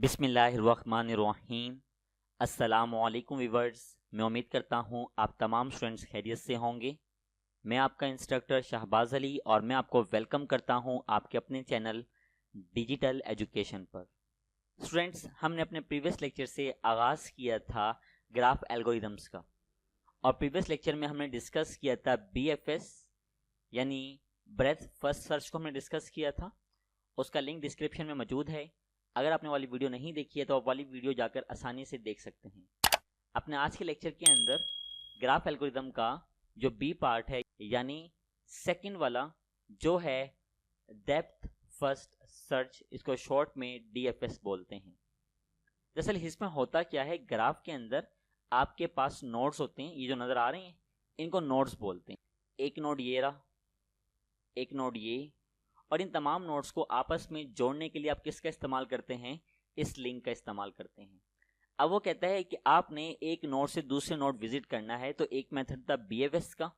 बिस्मिल्लाहिर्रहमानिर्रहीम। अस्सलामुअलैकुम व्यूअर्स, मैं उम्मीद करता हूँ आप तमाम स्टूडेंट्स खैरियत से होंगे। मैं आपका इंस्ट्रक्टर शहबाज अली और मैं आपको वेलकम करता हूँ आपके अपने चैनल डिजिटल एजुकेशन पर। स्टूडेंट्स, हमने अपने प्रीवियस लेक्चर से आगाज़ किया था ग्राफ एल्गोरिदम्स का और प्रीवियस लेक्चर में हमने डिस्कस किया था BFS यानी ब्रेथ फर्स्ट सर्च को हमने डिस्कस किया था। उसका लिंक डिस्क्रिप्शन में मौजूद है। अगर आपने वाली वीडियो नहीं देखी है तो आप वाली वीडियो जाकर आसानी से देख सकते हैं। अपने आज के लेक्चर के अंदर ग्राफ एल्गोरिदम का जो बी पार्ट है यानी सेकंड वाला जो है डेप्थ फर्स्ट सर्च, इसको शॉर्ट में DFS बोलते हैं। दरअसल इसमें होता क्या है, ग्राफ के अंदर आपके पास नोड्स होते हैं, ये जो नज़र आ रहे हैं इनको नोड्स बोलते हैं। एक नोड ये रहा, एक नोड ये, और इन तमाम नोड्स को आपस में जोड़ने के लिए आप किसका इस्तेमाल करते हैं, इस लिंक का इस्तेमाल करते हैं। अब वो कहता है कि आपने एक नोड से दूसरे नोड विजिट करना है, तो एक मेथड था BFS का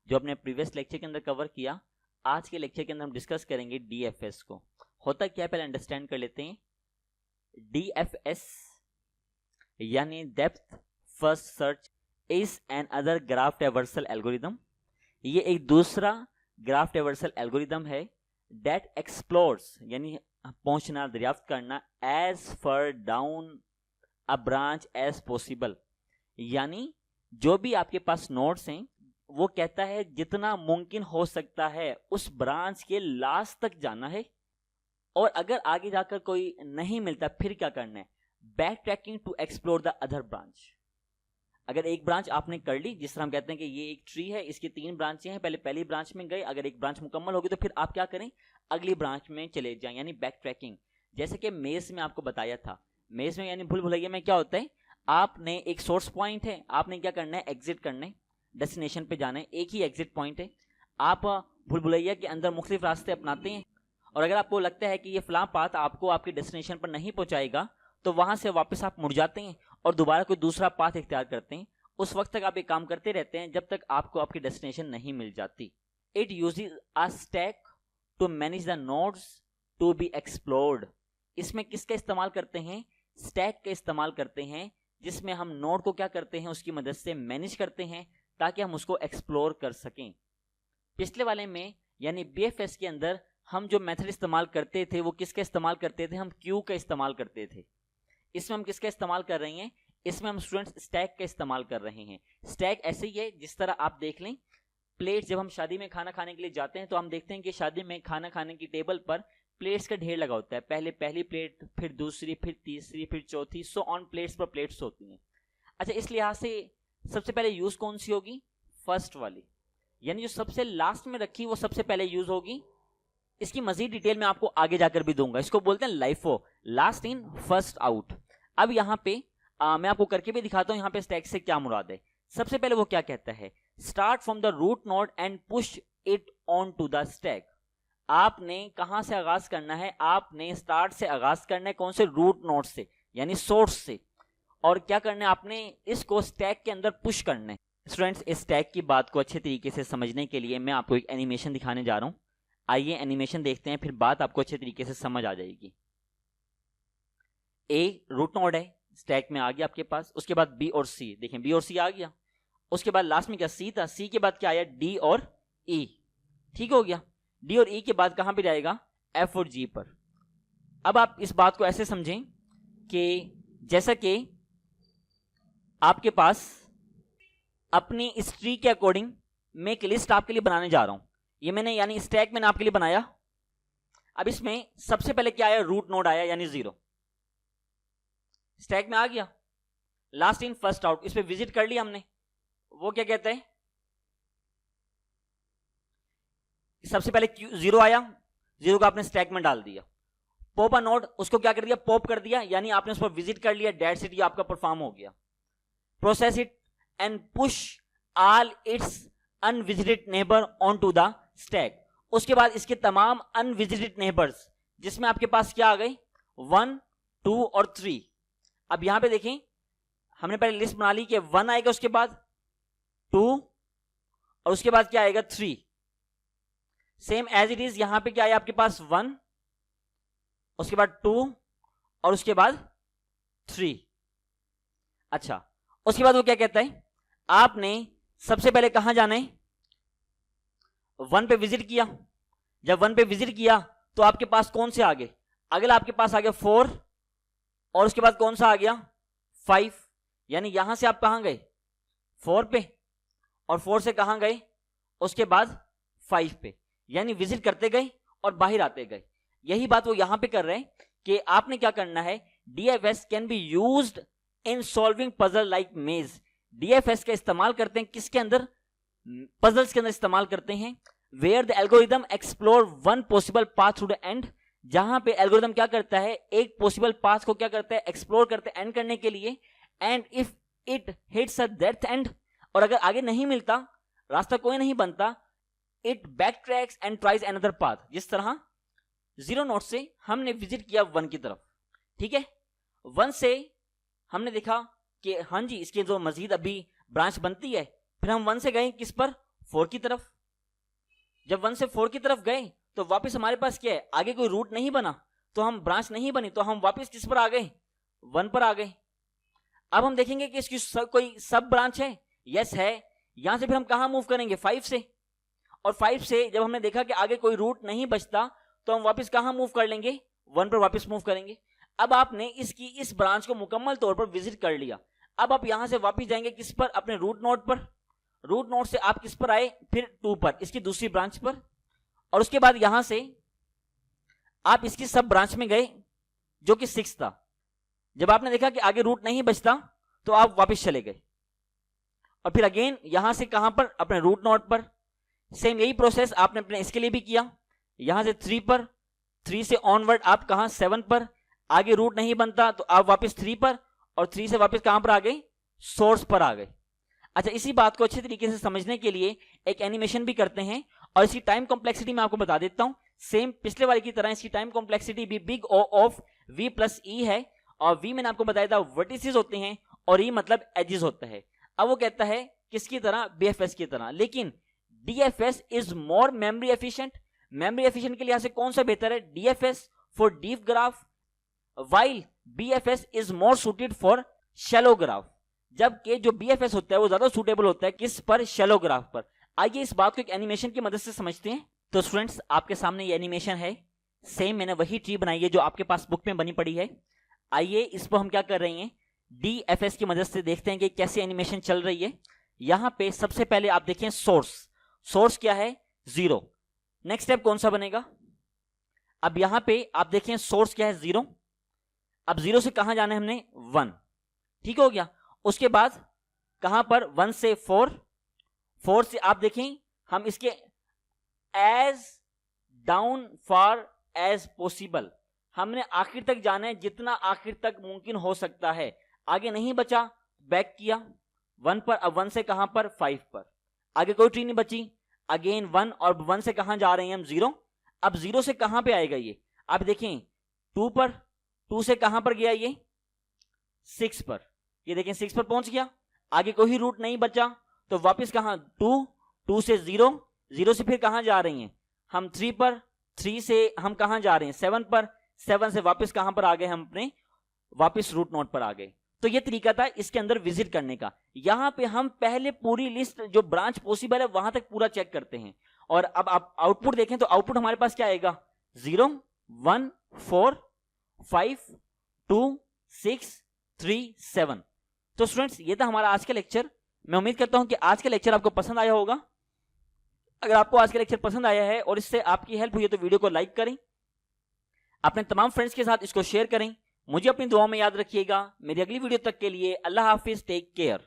जो अपने प्रीवियस लेक्चर के अंदर कवर किया। आज के लेक्चर के अंदर हम डिस्कस करेंगे DFS को। होता क्या है पहले अंडरस्टैंड कर लेते हैं। DFS यानी depth first search is an other graph traversal algorithm. ये एक दूसरा ग्राफ ट्रैवर्सल एल्गोरिदम है that explores यानी पहुंचना, दरियाफ्त करना, as far down a branch as possible, यानी जो भी आपके पास नोड्स हैं वो कहता है जितना मुमकिन हो सकता है उस ब्रांच के लास्ट तक जाना है, और अगर आगे जाकर कोई नहीं मिलता फिर क्या करना है, backtracking to explore the other branch. अगर एक ब्रांच आपने कर ली, जिस तरह हम कहते हैं कि ये एक ट्री है, इसकी 3 ब्रांचें हैं, पहले पहली ब्रांच में गए, अगर एक ब्रांच मुकम्मल होगी तो फिर आप क्या करें, अगली ब्रांच में चले जाएं, यानी बैक ट्रैकिंग। जैसे कि मेज में आपको बताया था, मेज में यानी भूल भुलैया में क्या होता है, आपने एक सोर्स पॉइंट है, आपने क्या करना है, एग्जिट करना है, डेस्टिनेशन पे जाना है, एक ही एग्जिट पॉइंट है। आप भूल भुलैया के अंदर मुख्तलिफ रास्ते अपनाते हैं, और अगर आपको लगता है कि ये फलां पाथ आपको आपके डेस्टिनेशन पर नहीं पहुंचाएगा तो वहां से वापस आप मुड़ जाते हैं और दोबारा कोई दूसरा पाथ इख्तियार करते हैं। उस वक्त तक आप ये काम करते रहते हैं जब तक आपको आपकी डेस्टिनेशन नहीं मिल जाती। It uses a stack to manage the nodes to be explored. इसमें किसका इस्तेमाल करते हैं, स्टैक का इस्तेमाल करते हैं, जिसमें हम नोड को क्या करते हैं, उसकी मदद से मैनेज करते हैं ताकि हम उसको एक्सप्लोर कर सकें। पिछले वाले में यानी BFS के अंदर हम जो मेथड इस्तेमाल करते थे वो किसका इस्तेमाल करते थे, हम क्यू का इस्तेमाल करते थे। इसमें हम किसका इस्तेमाल कर रहे हैं, इसमें हम स्टूडेंट्स स्टैक का इस्तेमाल कर रहे हैं। स्टैक ऐसे ही है जिस तरह आप देख लें, प्लेट्स जब हम शादी में खाना खाने के लिए जाते हैं तो हम देखते हैं कि शादी में खाना खाने की टेबल पर प्लेट्स का ढेर लगा होता है, पहले पहली प्लेट, फिर दूसरी, फिर तीसरी, फिर चौथी, सो ऑन प्लेट्स पर प्लेट्स होती हैं। अच्छा, इस लिहाज से सबसे पहले यूज कौन सी होगी, फर्स्ट वाली, यानी जो सबसे लास्ट में रखी वो सबसे पहले यूज होगी। इसकी मजीद डिटेल में आपको आगे जाकर भी दूंगा। इसको बोलते हैं LIFO, last in first out. अब यहाँ पे मैं आपको करके भी दिखाता हूं यहाँ पे स्टैक से क्या मुराद है। सबसे पहले वो क्या कहता है, start from the root node and push it onto the stack. आपने कहां से आगाज करना है, आपने स्टार्ट से आगाज करना है, कौन से, रूट नोड से यानी सोर्स से, और क्या करना है, आपने इसको स्टैक के अंदर पुश करना है। स्टूडेंट्स, इस स्टैक की बात को अच्छे तरीके से समझने के लिए मैं आपको एक एनिमेशन दिखाने जा रहा हूं। आइए एनिमेशन देखते हैं, फिर बात आपको अच्छे तरीके से समझ आ जाएगी। ए रूट नोड है, स्टैक में आ गया आपके पास, उसके बाद B और C, देखें B और C आ गया, उसके बाद लास्ट में क्या C था, C के बाद क्या आया, D और E, ठीक हो गया। D और E के बाद कहां पे जाएगा, F और G पर। अब आप इस बात को ऐसे समझें कि जैसा कि आपके पास अपनी इस ट्री के अकॉर्डिंग मैं एक लिस्ट आपके लिए बनाने जा रहा हूं। ये मैंने यानी स्टैक मैंने आपके लिए बनाया। अब इसमें सबसे पहले क्या आया, रूट नोड आया यानी 0, स्टैक में आ गया, लास्ट इन फर्स्ट आउट, इस पे विजिट कर लिया हमने। वो क्या कहता है, सबसे पहले 0 आया, 0 को आपने स्टैक में डाल दिया। पॉप अ नोड, उसको क्या कर दिया, पॉप कर दिया, यानी आपने उस पर विजिट कर लिया, डेट्स इट, ये आपका परफॉर्म हो गया। Process it and push all its unvisited neighbour onto the stack. उसके बाद इसके तमाम अनविजिटेड नेबर्स, जिसमें आपके पास क्या आ गए, 1, 2 और 3। अब यहां पे देखें, हमने पहले लिस्ट बना ली कि 1 आएगा, उसके बाद 2 और उसके बाद क्या आएगा, 3। सेम एज इट इज यहां पे क्या आया आपके पास, 1, उसके बाद 2 और उसके बाद 3। अच्छा, उसके बाद वो क्या कहता है, आपने सबसे पहले कहां जाना है, 1 पे विजिट किया। जब 1 पे विजिट किया तो आपके पास कौन से आ गए, अगला आपके पास आ गया 4, और उसके बाद कौन सा आ गया 5। यानी यहां से आप कहां गए 4 पे, और 4 से कहां गए उसके बाद 5 पे, यानी विजिट करते गए और बाहर आते गए। यही बात वो यहां पे कर रहे हैं कि आपने क्या करना है, DFS can be used in solving puzzle like मेज। डीएफएस का इस्तेमाल करते हैं किसके अंदर, पजल्स के अंदर इस्तेमाल करते हैं, where the algorithm explore one possible path through the end. जहां पे एल्गोरिथम क्या करता है, एक पॉसिबल पाथ को क्या करता है, एक्सप्लोर करते हैं एंड करने के लिए। And if it hits a that and, और अगर आगे नहीं मिलता, रास्ता कोई नहीं बनता, it back tracks and tries another path. जिस तरह 0 नोड से हमने विजिट किया 1 की तरफ, ठीक है, 1 से हमने देखा कि हाँ जी इसके जो मजीद अभी ब्रांच बनती है, फिर हम 1 से गए किस पर, 4 की तरफ। जब 1 से 4 की तरफ गए तो वापस हमारे पास क्या है, आगे कोई रूट नहीं बना, तो हम ब्रांच नहीं बनी, तो हम वापस किस पर आ गए, 1 पर आ गए। अब हम देखेंगे कि इसकी कोई सब ब्रांच है, यस है। यहां से फिर हम कहां मूव करेंगे, 5 से, और 5 से जब हमने देखा कि आगे कोई रूट नहीं बचता, तो हम वापस कहां मूव कर लेंगे, 1 पर वापस मूव करेंगे। अब आपने इसकी इस ब्रांच को मुकम्मल तौर पर विजिट कर लिया। अब आप यहां से वापस जाएंगे किस पर, अपने रूट नोड पर। रूट नोड से आप किस पर आए, फिर 2 पर, इसकी दूसरी ब्रांच पर, और उसके बाद यहां से आप इसकी सब ब्रांच में गए जो कि 6 था। जब आपने देखा कि आगे रूट नहीं बचता, तो आप वापस चले गए, और फिर अगेन यहां से कहां पर, अपने रूट नोड पर। सेम यही प्रोसेस आपने अपने इसके लिए भी किया, यहां से 3 पर, 3 से ऑनवर्ड आप कहां, 7 पर। आगे रूट नहीं बनता तो आप वापस 3 पर, और 3 से वापस कहां पर आ गए, सोर्स पर आ गए। अच्छा, इसी बात को अच्छे तरीके से समझने के लिए एक एनिमेशन भी करते हैं, और इसकी टाइम कॉम्प्लेक्सिटी मैं आपको बता देता हूं। सेम पिछले वाले की तरह इसकी टाइम कॉम्प्लेक्सिटी भी big O of V plus E है, और V मैंने आपको बताया था वर्टिसेस होते हैं, और E मतलब एजेस होता है। अब वो कहता है किसकी तरह, BFS की तरह, लेकिन DFS is more memory efficient. Memory efficient के लिहाज से कौन सा बेहतर है, DFS for deep graph, while BFS is more suited for shallow graph. जबकि जो BFS होता है वो ज्यादा सुटेबल होता है किस पर, शैलो ग्राफ पर। आइए इस बात को एक एनिमेशन की मदद से समझते हैं। तो स्टूडेंट्स, आपके सामने ये एनिमेशन है, सेम मैंने वही ट्री बनाई है जो आपके पास बुक में बनी पड़ी है। आइए इस पर हम क्या कर रहे हैं, DFS की मदद से देखते हैं कि कैसे एनिमेशन चल रही है। यहां पे सबसे पहले आप देखें सोर्स क्या है, 0। नेक्स्ट स्टेप कौन सा बनेगा, अब यहां पे आप देखें सोर्स क्या है, 0। अब 0 से कहां जाना है हमने, 1, ठीक हो गया। उसके बाद कहां पर, 1 से 4 से आप देखें हम इसके as down far as possible, हमने आखिर तक जाना है, जितना आखिर तक मुमकिन हो सकता है। आगे नहीं बचा, बैक किया 1 पर, अब 1 से कहां पर, 5 पर। आगे कोई ट्री नहीं बची, अगेन 1, और 1 से कहां जा रहे हैं हम, 0। अब 0 से कहां पे आएगा ये, आप देखें 2 पर, 2 से कहां पर गया ये, 6 पर। ये देखें 6 पर पहुंच गया, आगे कोई रूट नहीं बचा, तो वापस कहां, 2 से 0 से फिर कहां जा रही हैं हम, 3 पर, 3 से हम कहां जा रहे हैं, 7 पर, 7 से वापस कहां पर आ गए हम, अपने वापस रूट नोड पर आ गए। तो ये तरीका था इसके अंदर विजिट करने का। यहां पे हम पहले पूरी लिस्ट जो ब्रांच पॉसिबल है वहां तक पूरा चेक करते हैं, और अब आप आउटपुट देखें तो आउटपुट हमारे पास क्या आएगा, 0 1 4 5 2 6 3 7। तो स्टूडेंट्स, ये था हमारा आज का लेक्चर। मैं उम्मीद करता हूं कि आज का लेक्चर आपको पसंद आया होगा। अगर आपको आज का लेक्चर पसंद आया है और इससे आपकी हेल्प हुई है तो वीडियो को लाइक करें, अपने तमाम फ्रेंड्स के साथ इसको शेयर करें। मुझे अपनी दुआओं में याद रखिएगा। मेरी अगली वीडियो तक के लिए अल्लाह हाफिज, टेक केयर।